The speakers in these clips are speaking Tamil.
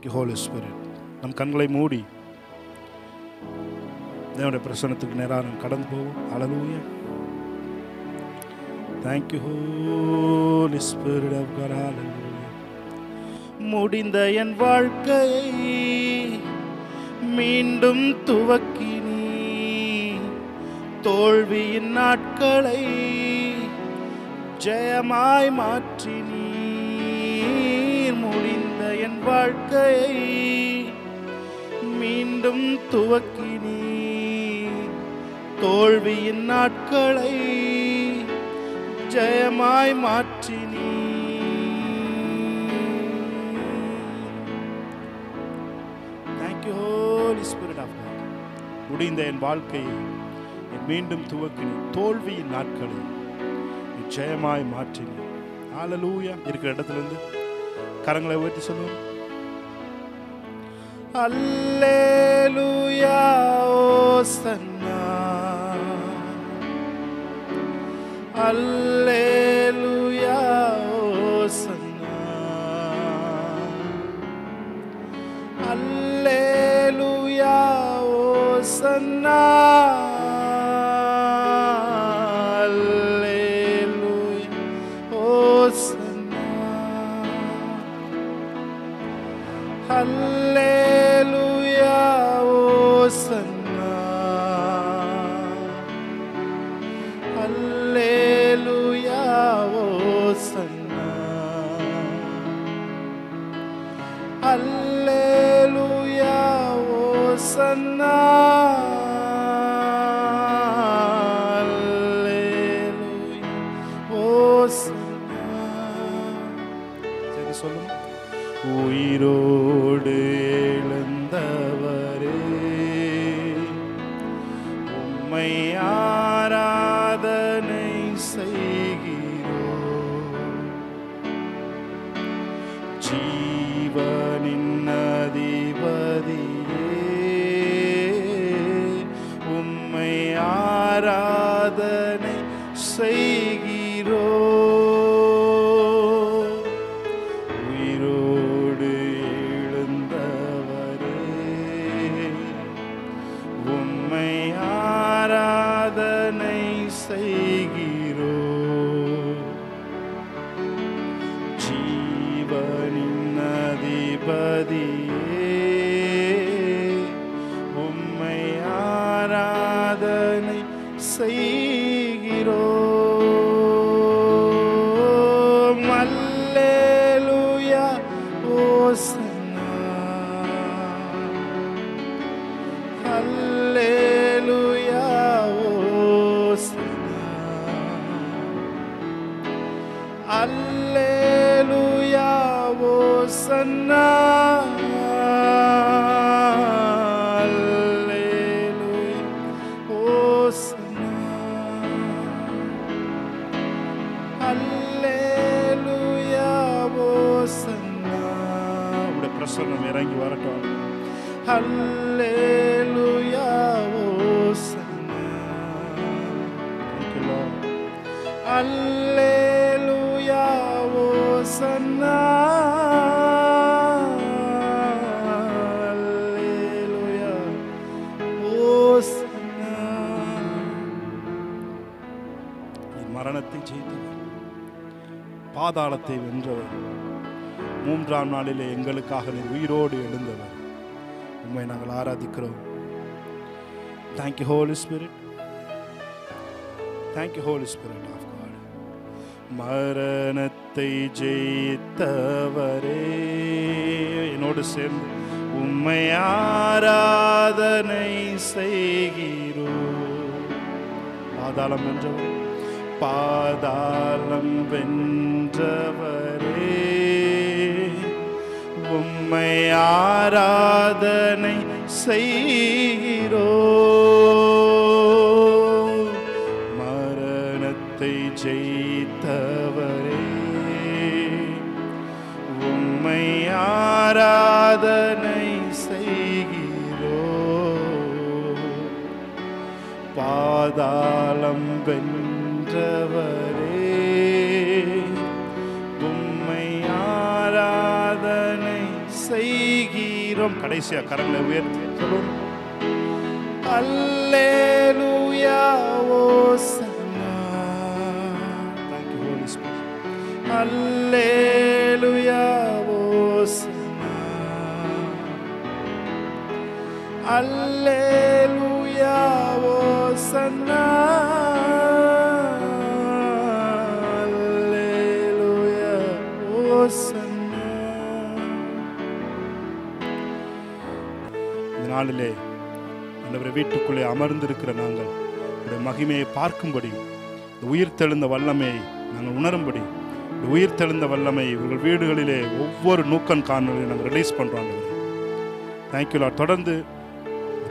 Thank you Holi spirit. நம் கண்களை மூடி தேவனுடைய பிரசன்னத்துக்கு நேராக நாம் கடந்து போவோம். Hallelujah. Thank you Holi spirit of God. Hallelujah. முடிந்த என் வாழ்க்கையை மீண்டும் துவக்கி நீ தோல்வியின் நாட்களை ஜெயமாய் மாற்றி நீர். முடிந்த என் வாழ்க்கையை மீண்டும் துவக்கி நீ தோல்வியின் நாட்களை ஜெயமாய் மாற்றி நீ. Thank you Holi spirit of God. முடிந்த என் வாழ்க்கையை மீண்டும் துவக்கி நீ தோல்வியின் நாட்களை ஜெயமாய் மாற்றி நீ. ஹல்லேலூயா. இருக்கிற இடத்திலிருந்து கரங்களை உயர்த்தி சொல்லுவோம். அல்லேலூயா ஓசன்னா, அல்லேலூயா ஓசன்னா, அல்லேலூயா ஓசன்னா, அல்லேலூயா ஓசன்னா, அல்லேலூயா ஓசன்னா, அல்லேலூயா ஓசன்னா, அல்லேலூயா ஓசன்னா. சரி சொல்லுங்க. உயிரோடு எழுந்தவரே உம்மை ஆராதனை செய்கிறோம். ஜீவனின் அதிபதியே உம்மை ஆராதனை செய்கிறோம். ஜீவனின் அதிபதியே உம்மை ஆராதனை செய்கிறோம். அல்லேலூயா ஓசன்னா, அல்லேலூயா ஓசன்னா, அல்லேலூயா ஓசன்னா, அல்லேலூயா ஓசன்னா, அல்லேலூயா ஓசன்னா. உடைய பிரசன்னம் இறங்கி வரட்டும். அல்லேலூயா ஓசன்னா. Thank you Lord. அல்லேலூயா ஓசன்னா, அல்லேலூயா ஓசன்னா. மரணத்தை ஜெயித்தவர், பாதாளத்தை வென்றவர், மூன்றாம் நாளிலே எங்களுக்காக நீர் உயிரோடு எழுந்தவர். உம்மை நாங்கள் ஆராதிக்கிறோம். Thank you Holy Spirit. Thank you Holy Spirit of God. மரணத்தை ஜெயித்தவரே என்னோடு சேர்ந்து உம்மை ஆராதனை செய்கிறோம். பாதாளம் வென்றவர், பாதாளம் வென்றவரே உம்மை ஆராதனை செய்கிறோம். மரணத்தை ஜெயித்தவரே உம்மை ஆராதனை செய்கிறோம். பாதாளம் வென்றவரே உம்மை ஆராதனை செய்கிறோம். ஆராதிக்கிறோம். கடைசியா கரங்களை உயர்த்தி சொல்லுவோம். அல்லேலூயா ஓசன்னா. Thank you Holy Spirit. அல்லேலூயா ஓசன்னா. அல்லேலூயா ஓசன்னா. அல்லேலூயா ஓசன்னா. இந்த நாளிலே ஆண்டவரே, வீட்டுக்குள்ளே அமர்ந்திருக்கிற நாங்கள் இந்த மகிமையை பார்க்கும்படி, இந்த உயிர்த்தெழுந்த வல்லமையை நாங்கள் உணரும்படி, இந்த உயிர்த்தெழுந்த வல்லமை உங்கள் வீடுகளிலே ஒவ்வொரு நூக்கன் காணொலியை நாங்கள் ரிலீஸ் பண்ணுறோம். Thank you Lord. தொடர்ந்து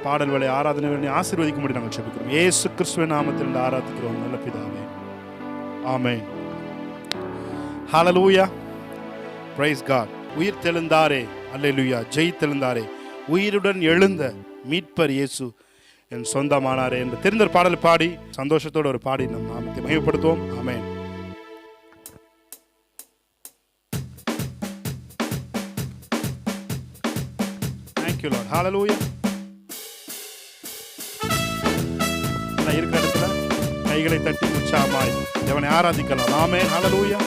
பாடல் வேலை ஆராதனை வேலை ஆசீர்வதிக்கும்படி நாங்கள் ஜெபிக்கிறோம். இயேசு கிறிஸ்துவின் நாமத்தில் ஆராதிக்கிறோம் நல்ல பிதாவே, ஆமென். ஹல்லேலூயா, பிரைஸ் காட். உயிர்த்தெழுந்தாரே, அல்லேலூயா, ஜெயித்தெழுந்தாரே, உயிருடன் எழுந்த மீட்பர் இயேசு என் சொந்தமானாரே என்று தெரிந்த ஒரு பாடல் பாடி சந்தோஷத்தோடு ஒரு பாடி நம் நாமத்தை மகிமைப்படுத்துவோம். ஆமென். Thank you Lord. Hallelujah. இருக்கிற இடத்துல கைகளை தட்டி உற்சாகமாய் தேவனை ஆராதிக்கலாம். ஆமென். ஹல்லேலூயா.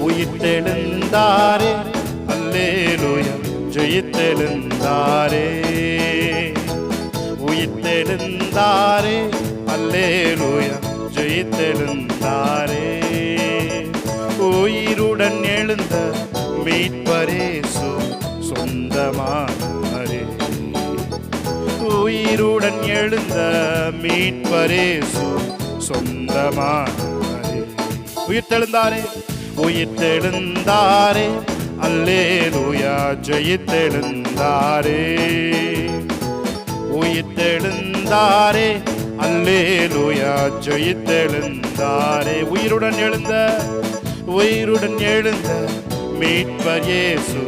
உயிர்த்தெழுந்தாரே, அல்லேலூயா, ஜெயித்தெழுந்தாரே. உயிர்த்தெழுந்தாரே, அல்லேலூயா, ஜெயித்தெழுந்தாரே. உயிருடன் எழுந்த மீட்பரேசு சொந்தமானாரே. உயிருடன் எழுந்த மீட்பரேசு சொந்தமானாரே. உயிர்த்தெழுந்தாரே, உயிர்த்தெழுந்தாரே, அல்லேலூயா, ஜெயித்தெழுந்தாரே. உயிர்த்தெழுந்தாரே, அல்லேலூயா, ஜெயித்தெழுந்தாரே. உயிருடன் எழுந்த மீட்பர் இயேசு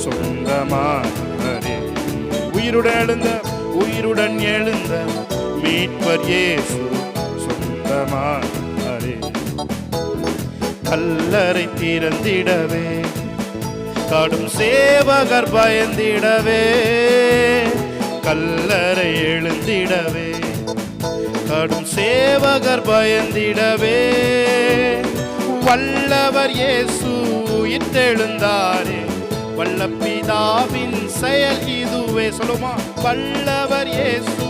சொந்தமானாரே. உயிருடன் எழுந்த மீட்பர் இயேசு சொந்தமானாரே. கல்லறை திறந்திடவே, கடும் சேவகர் பயந்திடவே, கல்லறை எழுந்திடவே, கடும் சேவகர் பயந்திடவே, வல்லவர் இயேசு உயிர்த்தெழுந்தாரே. வல்ல பிதாவின் செயல் இதுவே. சொல்லுமா, வல்லவர் இயேசு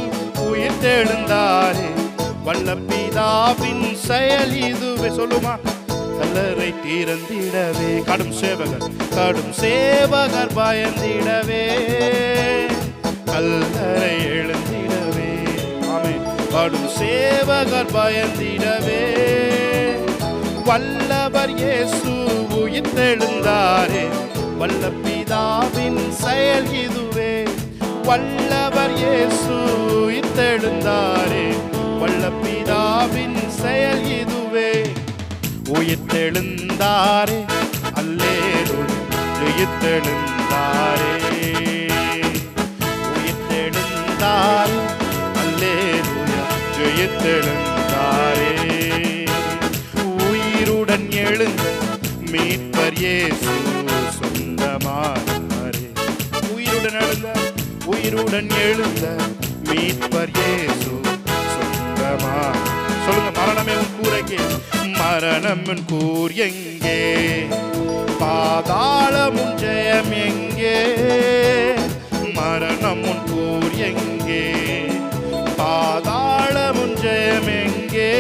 உயிர்த்தெழுந்தாரே. வல்ல பிதாவின் செயல் இதுவே. சொல்லுமா, கல்லறை திறந்திடவே, கடும் சேவகர் பயந்திடவே, கல்லறை எழுந்திடவே. ஆமென். கடும் சேவகர் பயந்திடவே, வல்லவர் இயேசு உயிர்த்தெழுந்தாரே. வல்ல பிதாவின் செயல் இதுவே. வல்லவர் இயேசு உயிர்த்தெழுந்தாரே. வல்ல பிதாவின் செயல் இதுவே. உயிர்த்தெழுந்தாரே, அல்லேலூயா, ஜெயித்தெழுந்தாரே. உயிர்த்தெழுந்தாரே, அல்லேலூயா, ஜெயித்தெழுந்தாரே. உயிருடன் எழுந்த மீட்பர் இயேசு சொந்தமானாரே. உயிருடன் எழுந்த மீட்பர் இயேசு சொந்தமானாரே. சொல்லுங்க, மரணமே உன் கூரைக்கே, மரணம் உன் கூர் எங்கே, பாதாளமும் ஜெயம் எங்கே. மரணம் உன் கூர் எங்கே, பாதாளமும் ஜெயம் எங்கே.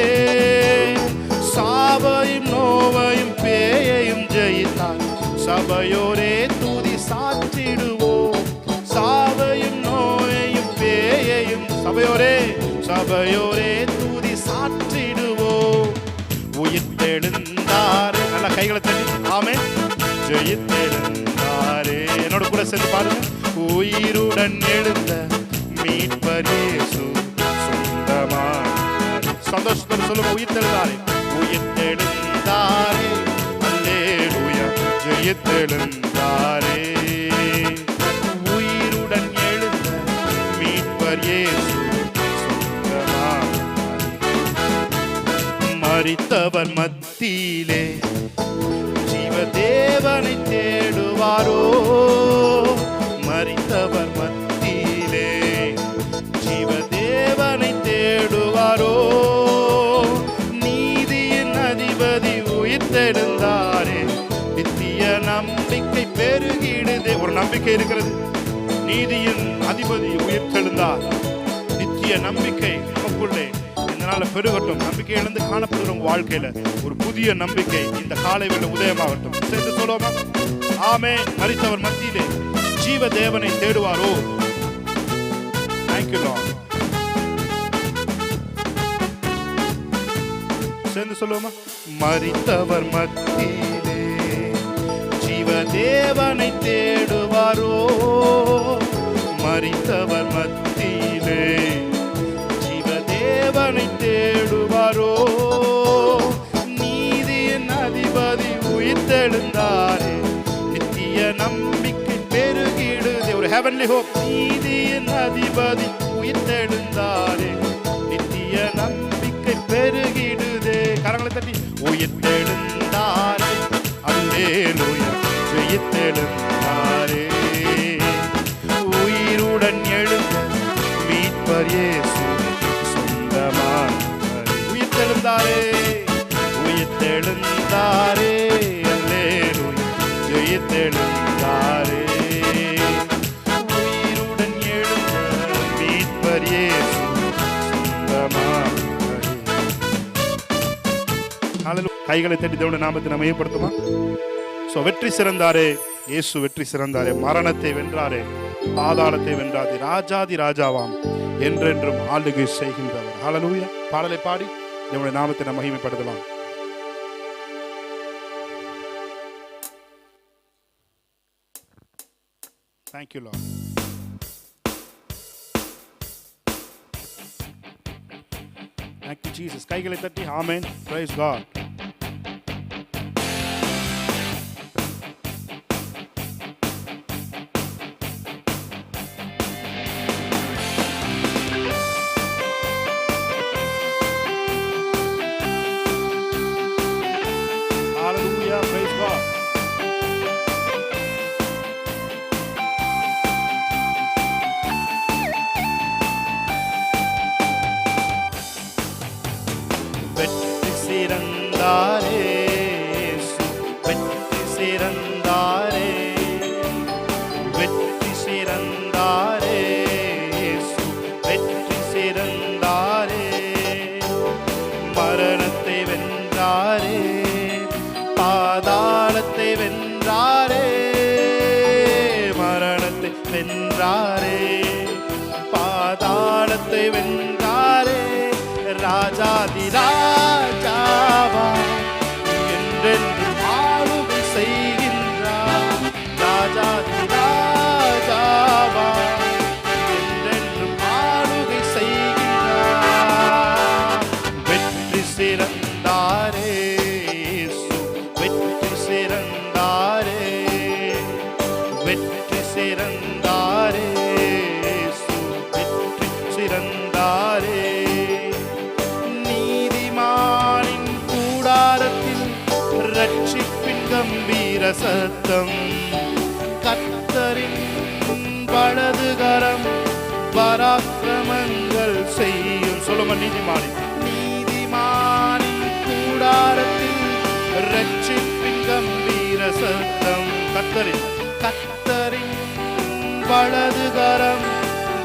சாவையும் நோவையும் பேயையும் ஜெயித்தார் சபையோரே துதி சாற்றிடுவோம். சாவையும் நோயையும் பேயையும் சபையோரே துதி சாற்றிடுவோம். உயிர்த்தெழுந்தாரே. நல்ல கைகளை தட்டி ஆமென். ஜெயித்தெழுந்தாரே. என்னோட கூட சேர்ந்து பாருங்க. உயிருடன் எழுந்த மீட்பர் இயேசு சொந்தமானாரே. சந்தோஷத்தோடு சொல்லுங்க, உயிர்த்தெழுந்தாரே. உயிர்த்தெழுந்தாரே, அல்லேலூயா, ஜெயித்தெழுந்தாரே. உயிருடன் எழுந்த மீட்பர் இயேசு சொந்தமானாரே. மரித்தவர் மத்தியிலே ஜீவ தேவனை தேடுவாரோ? மரித்தவர் மத்தியிலே ஜீவ தேவனை தேடுவாரோ? நீதியின் அதிபதி உயிர்த்தெழுந்தாரே, நித்திய நம்பிக்கை பெருகிடுதே. ஒரு நம்பிக்கை இருக்கிறது, நீதியின் அதிபதி உயிர்த்தெழுந்தார். நித்திய நம்பிக்கை நமக்குள்ளே இந்த நாள் பெருகட்டும். நம்பிக்கை இழந்து காணப்படுகிற வாழ்க்கையில ஒரு புதிய நம்பிக்கை இந்த காலை வேளை உதயமாகட்டும். சேர்ந்து சொல்லுவோமா? ஆமென். மரித்தவர் மத்தியிலே ஜீவ தேவனை தேடுவாரோ? Thank you Lord. சேர்ந்து சொல்லுவோமா? மரித்தவர் மத்தியிலே ஜீவ தேவனை தேடுவாரோ? மரித்தவர் மத்தியிலே ஜீவ தேவனை தேடுவாரோ? நீதியின் அதிபதி உயிர்த்தெழுந்தாரே, நித்திய நம்பிக்கை பெருகிடுதே. ஒரு heavenly hope. நீதியின் அதிபதி உயிர்த்தெழுந்தாரே, நித்திய நம்பிக்கை பெருகிடுதே. கரங்களை தட்டி உயிர்த்தெழுந்தாரே, அல்லேலூயா, ஜெயித்தெழுந்தாரே. உயிருடன் எழுந்த மீட்பர் இயேசு சொந்தமானாரே. உயிர்த்தெழுந்தாரே, உயிர்த்தெழுந்தாரே, அல்லேலூயா, ஜெயித்தெழுந்தாரே. உயிருடன் எழுந்த மீட்பர் இயேசு சொந்தமானாரே. கைகளை தட்டி தேவனுடைய நாமத்தை நாம் மையப்படுத்துமா? வெற்றி சிறந்தாரே, இயேசு வெற்றி சிறந்தாரே. மரணத்தை வென்றாரே, பாதாளத்தை வென்றாரே. ராஜாதி ராஜாவாம், என்றென்றும் ஆளுகை செய்கின்றவர். ஹல்லேலூயா. பாடலை பாடி தேவனுடைய நாமத்தை நாம் மகிமைப்படுத்தலாம். Thank you Lord. Thank you Jesus. கைகளை தட்டி ஆமென். Praise God. Hallelujah. Praise God. வெற்றி சிறந்தாரே, வெற்றி சிறந்தாரே, வெற்றி சிறந்தாரே, வெற்றி சிறந்தாரே. மரணத்தை வென்றாரே, பாதாளத்தை வென்றாரே. மரணத்தை வென்றாரே, பாதாளத்தை வென்றாரே. ராஜாதி ராஜாவா, என்றென்றும் ஆளுகை செய்கின்றார். ராஜாதி ராஜாவா, என்றென்றும் ஆளுகை செய்கின்றார். வெற்றி சிறந்தாரே, வெற்றி சிறந்தாரே, வெற்றி சிறந்தாரே, வெற்றி சிறந்தாரே. நீதிமானின் கூடாரத்தில் ரட்சிப்பின் கம்பீர சத்தம். கர்த்தரின் வலதுகரம் பராக்கிரமங்கள் செய்யும். சொல்லுங்க, நீதிமானின் கூடாரத்தில் ரட்சிப்பின் கம்பீர சத்தம். கர்த்தரின் வலதுகரம்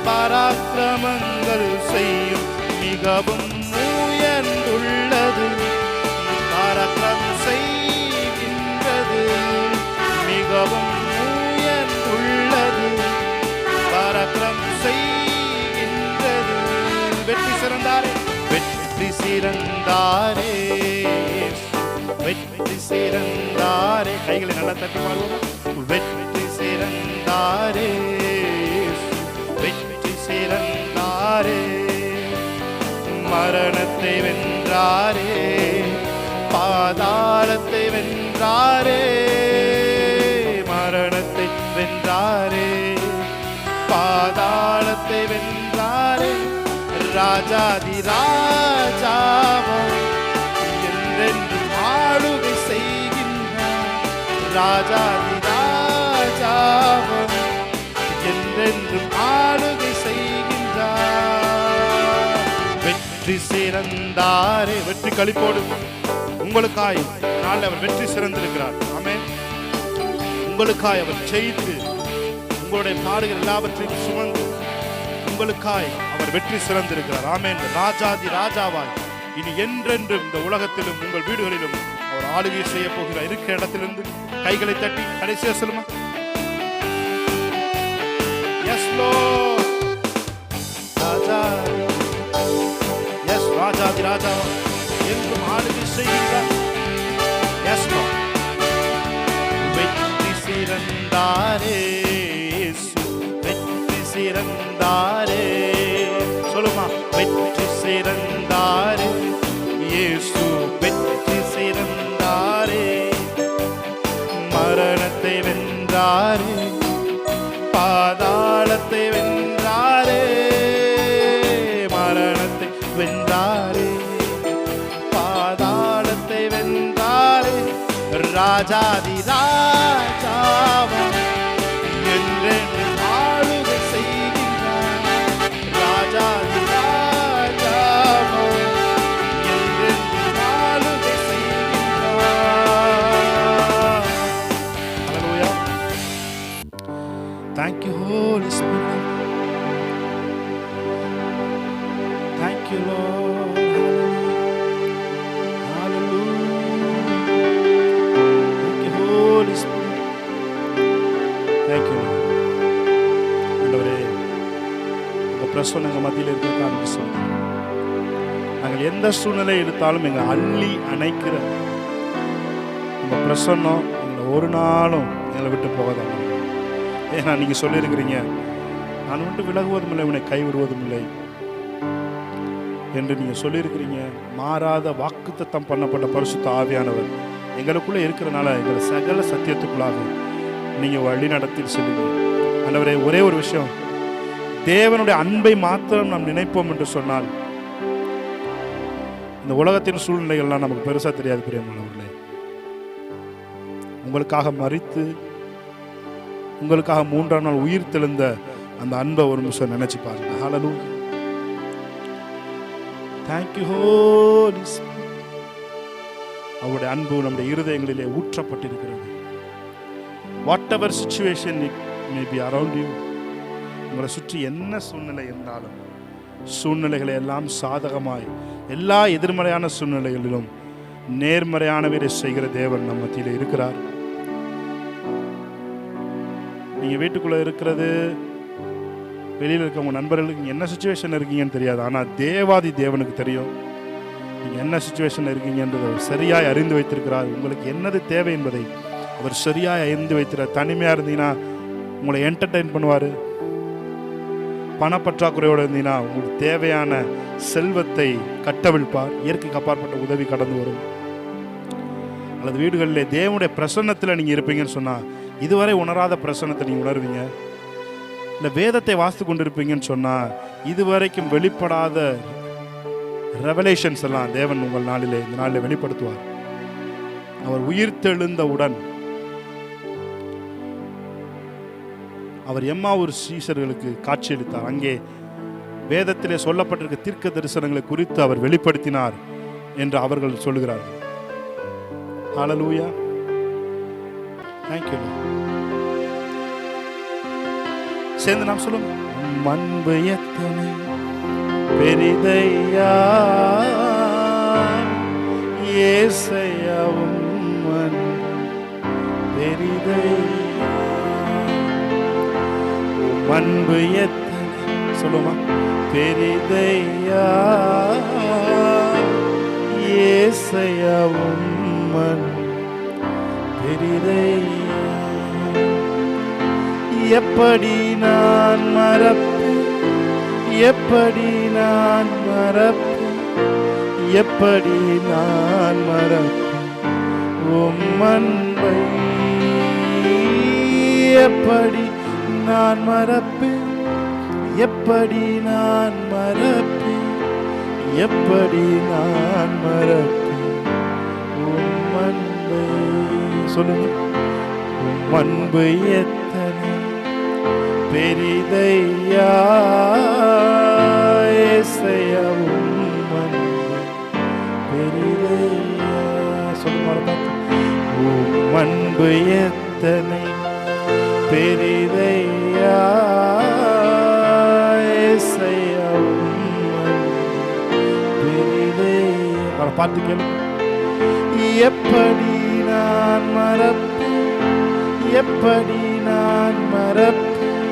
பராக்கிரமங்கள் செய்யும். மிகவும் உயர்ந்துள்ளது, பராக்கிரமம் செய்கின்றது. மிகவும் உயர்ந்துள்ளது, பராக்கிரமம் செய்கின்றது. வெற்றி சிறந்தாரே, வெற்றி சிறந்தாரே, வெற்றி சிறந்தாரே. கைகளை நல்லா தட்டி பாடுவோம். வெற்றி சிறந்தாரே, வெற்றி சிறந்தாரே. மரணத்தை வென்றாரே, பாதாளத்தை வென்றாரே. மரணத்தை வென்றாரே, பாதாளத்தை வென்றாரே. ராஜாதி ராஜாவா, ராஜாதி ராஜாவும் என்றென்றும் ஆளுகை செய்கின்றார். வெற்றி சிறந்தாரே, வெற்றி களிப்போடு உங்களுக்காய் நாள் அவர் வெற்றி சிறந்திருக்கிறார். ஆமென். உங்களுக்காய் அவர் செய்து உங்களுடைய பாடுகள் எல்லாவற்றையும் சுமந்து உங்களுக்காய் அவர் வெற்றி சிறந்திருக்கிறார். ஆமென். ராஜாதி ராஜாவாய் இனி என்றென்றும் இந்த உலகத்திலும் உங்கள் வீடுகளிலும் அவர் ஆளுகை செய்ய போகிறார். இருக்கிற இடத்திலிருந்து கைகளை தட்டி கடைசியா சொல்லுமா, எஸ் லார்ட், ராஜா, எஸ் ராஜாதி ராஜா என்றும் ஆளுகை செய்கிறார். Yes Lord. வெற்றி சிறந்தாரே, வெற்றி சிறந்தாரே, சொல்லுமா, வெற்றி சிறந்தாரே இயேசு, வெற்றி சிறந்தாரே, மரணத்தை வென்றாரே, பாதாளத்தை வென்றாரே, மரணத்தை வென்றாரே, பாதாளத்தை வென்றாரே, ராஜாதி ராஜாவாம் என்றென்று ஆளுகை செய்கின்றார். ராஜாதி ராஜாவாம் என்றென்று ஆளுகை செய்கின்றார். ஹல்லேலூயா. Thank you Holy Spirit. Thank you Lord. Hallelujah. Thank you Holy Spirit. Thank you Lord. ஆண்டவரே, உங்க பிரசன்னம் எங்க மத்தியில் இருக்கிற காரணம் சொல்லுங்க. நாங்கள் எந்த சூழ்நிலை எடுத்தாலும் எங்க அள்ளி அணைக்கிற உங்க பிரசன்னம் எங்களை ஒரு நாளும் எங்களை விட்டு போகாதான். ஏன்னா நீங்க சொல்லியிருக்கிறீங்க, நான் விட்டு விலகுவதும் இல்லை, உன்னை கைவிடுவதும் இல்லை என்று நீங்க சொல்லியிருக்கிறீங்க. மாறாத வாக்குத்தத்தம் பண்ணப்பட்ட பரிசுத்த ஆவியானவர் எங்களுக்குள்ள இருக்கிறனால எங்களை சகல சத்தியத்துக்குள்ளாக நீங்க வழி நடத்தி சொல்லுங்க. ஆண்டவரே, ஒரே ஒரு விஷயம், தேவனுடைய அன்பை மாத்திரம் நாம் நினைப்போம் என்று சொன்னால் இந்த உலகத்தின் சூழ்நிலைகள்லாம் நமக்கு பெருசா தெரியாது. பிரியமானவர்களே, உங்களுக்காக மரித்து உங்களுக்காக 3ஆம் நாள் உயிர் தெழுந்த அந்த அன்பை ஒரு நிமிஷம் நினைச்சு பாருங்க. ஹல்லேலூயா. Thank you Holy Spirit. அவருடைய அன்பு நம்முடைய இருதயங்களிலே ஊற்றப்பட்டிருக்கிறது. Whatever situation it may be around you, உங்களை சுற்றி என்ன சூழ்நிலை இருந்தாலும் சூழ்நிலைகளை எல்லாம் சாதகமாய், எல்லா எதிர்மறையான சூழ்நிலைகளிலும் நேர்மறையானவரை செய்கிற தேவன் நம்ம மத்தியில் இருக்கிறார். நீங்க வீட்டுக்குள்ள இருக்கிறது, வெளியில் இருக்க உங்க நண்பர்களுக்கு என்ன சுச்சுவேஷன் இருக்கீங்கன்னு தெரியாது. ஆனா தேவாதி தேவனுக்கு தெரியும் நீங்க என்ன சுச்சுவேஷன் இருக்கீங்கன்றது அவர் சரியாய் அறிந்து வைத்திருக்கிறார். உங்களுக்கு என்னது தேவை என்பதை அவர் சரியாய் அறிந்து வைத்திருக்கிறார். தனிமையா இருந்தீங்கன்னா உங்களை என்டர்டெயின் பண்ணுவாரு. பணப்பற்றாக்குறையோடு இருந்தீங்கன்னா உங்களுக்கு தேவையான செல்வத்தை கட்டவிழ்ப்பார். இயற்கைக்கு அப்பாற்பட்ட உதவி கடந்து வரும். அல்லது வீடுகளிலே தேவனுடைய பிரசன்னத்தில் நீங்க இருப்பீங்கன்னு சொன்னா இதுவரை உணராத பிரசன்னத்தை நீங்க உணர்வீங்க. இல்லை வேதத்தை வாசித்து கொண்டிருப்பீங்கன்னு சொன்னா இதுவரைக்கும் வெளிப்படாத ரெவலேஷன்ஸ் எல்லாம் தேவன் உங்கள் நாளிலே இந்த நாளிலே வெளிப்படுத்துவார். அவர் உயிர்த்தெழுந்தவுடன் அவர் எம்மாவூர் சீஷர்களுக்கு காட்சியளித்தார். அங்கே வேதத்திலே சொல்லப்பட்டிருக்க தீர்க்க தரிசனங்களை குறித்து அவர் வெளிப்படுத்தினார் என்று அவர்கள் சொல்லுகிறார்கள். ஹல்லேலூயா. Thank you. சேர்ந்து நாம் சொல்லுவோம், அன்பு எத்தனை பெரிதையா இயேசையா, உம்மன் பெரிதையா, அன்பு எத்தனை, சொல்லுமா, பெரிதையா இயேசையா, உம்மன் பெரிதையா. எப்படி நான் மறப்பேன், எப்படி நான் மறப்பேன், எப்படி நான் மறப்பேன் உம் அன்பை, எப்படி நான் மறப்பேன், எப்படி நான் மறப்பேன், எப்படி நான் மறப்பேன் உம் அன்பை. சொல்லுங்க, அன்பு எத்தனை பெரிதையா ஏசையா, உம் அன்பு பெரிதையா. சொல்லுங்க, உம் அன்பு எத்தனை பெரிதையா ஏசையா, உம் அன்பு பெரிதையா. அவரை பார்த்து கேளுங்க. எப்படி நான் மறப்பேன், எப்படி நான் மறப்பேன்,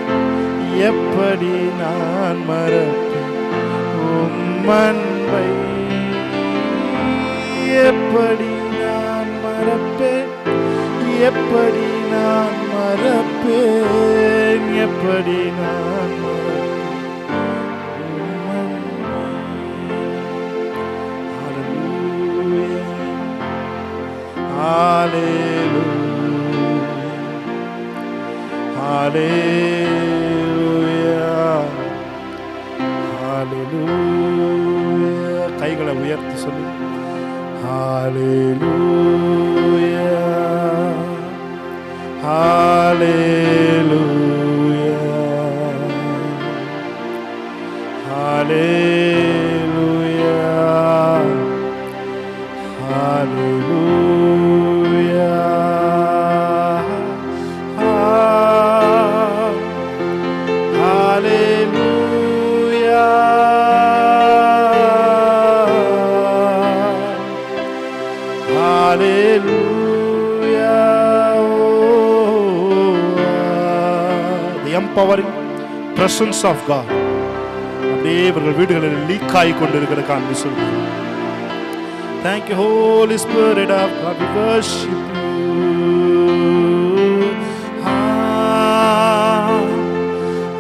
எப்படி நான் மறப்பேன் உம் அன்பை, எப்படி நான் மறப்பேன், எப்படி நான் மறப்பேன், எப்படி நான் மறப்பேன் உம் அன்பை. ஹல்லேலூயா, ஹல்லேலூயா, ஹல்லேலூயா. கைகளை உயர்த்தி சொல்லு. ஹல்லேலூயா, ஹல்லேலூயா, ஹல்லேலூயா, ஹல்லேலூயா, ஹல்லேலூயா, ஹல்லேலூயா. The empowering presence of God அப்படியே இவர்கள் வீடுகளில் லீக் ஆகி கொண்டிருக்கிற காண்பி சொல்லு. Thank you, Holy Spirit of God. We worship you.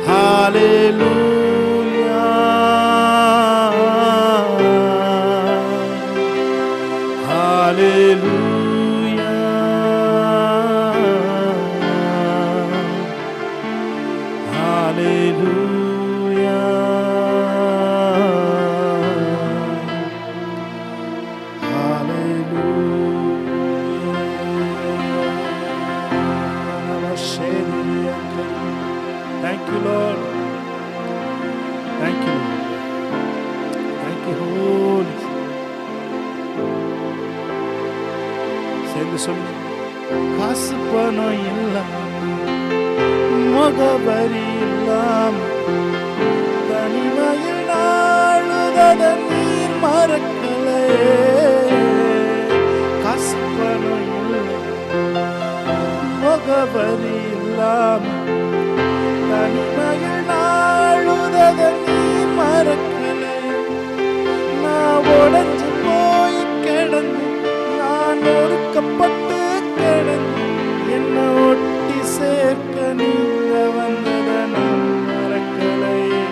Hallelujah, hallelujah, hallelujah, hallelujah. Thank you, Lord. Thank you, Lord. Thank you, Holy Spirit. சேர்ந்து சொல்லு. காசு பணம் இல்லாம, முகவரி இல்லாம, தனிமையில் நாளுதட நீர் மறக்கலையே. காசு பணம் இல்லாம, முகவரி இல்லாம, தனிமையில் நாளுதட நீர் மறக்கலையே. நான் உடைஞ்சு போய் கிடந்து, நான் ஒடுக்கப்பட்டு கிடந்து, என்னை ஒட்டி சேர்க்க நீங்க வந்தத நான் மறக்கலையே.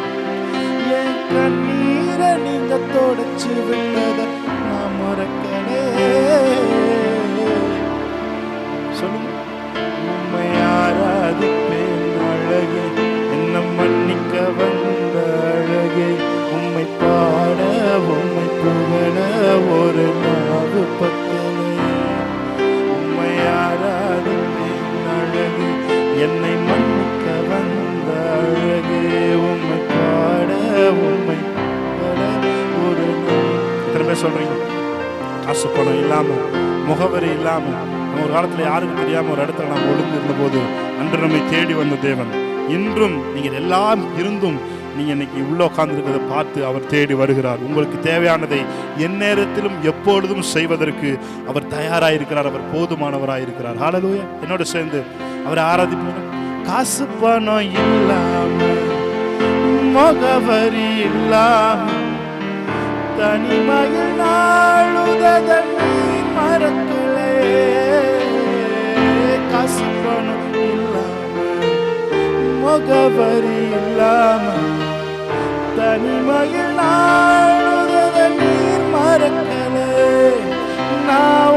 என் கண்ணீரை நீங்க தொடச்சு விட்டத நான் மறக்கலையே. சொல்லுங்க. உம்மை ஆராதிப்பேன் அழகே, என்ன மன்னிக்க வந்த அழகே. உம்மை பாட, உம்மை புகழ ஒரு நாவு பத்தலையே. உம்மை ஆராதிப்பேன் அழகே, என்னை மன்னிக்க வந்த அழகே. உம்மை பாட, உம்மை புகழ ஒரு நாவு. எத்தனை பேர் சொல்றீங்க? காசு பணம் இல்லாம, முகவரி இல்லாம, நம்ம ஒரு காலத்துல யாருக்கும் தெரியாம ஒரு இடத்துல நாம் ஒளிந்து இருந்த போது அன்று நம்மை தேடி வந்த தேவன் இன்றும் நீங்கள் எல்லாம் இருந்தும் நீங்க இன்னைக்கு உள்ள உட்கார்ந்திருக்கிறத பார்த்து அவர் தேடி வருகிறார். உங்களுக்கு தேவையானதை எந்நேரத்திலும் எப்பொழுதும் செய்வதற்கு அவர் தயாராயிருக்கிறார். அவர் போதுமானவராயிருக்கிறார். ஹல்லேலூயா. என்னோட சேர்ந்து அவரை ஆராதிப்போம். காசு பணம் இல்லாம, முகவரி இல்லாம, தனிமையில் நாளுதட நீர் மறக்கலே. காசு பணம் இல்லாம, முகவரி இல்லாம, தனிமையில் நாளுதட நீர் மறக்கலே. நான்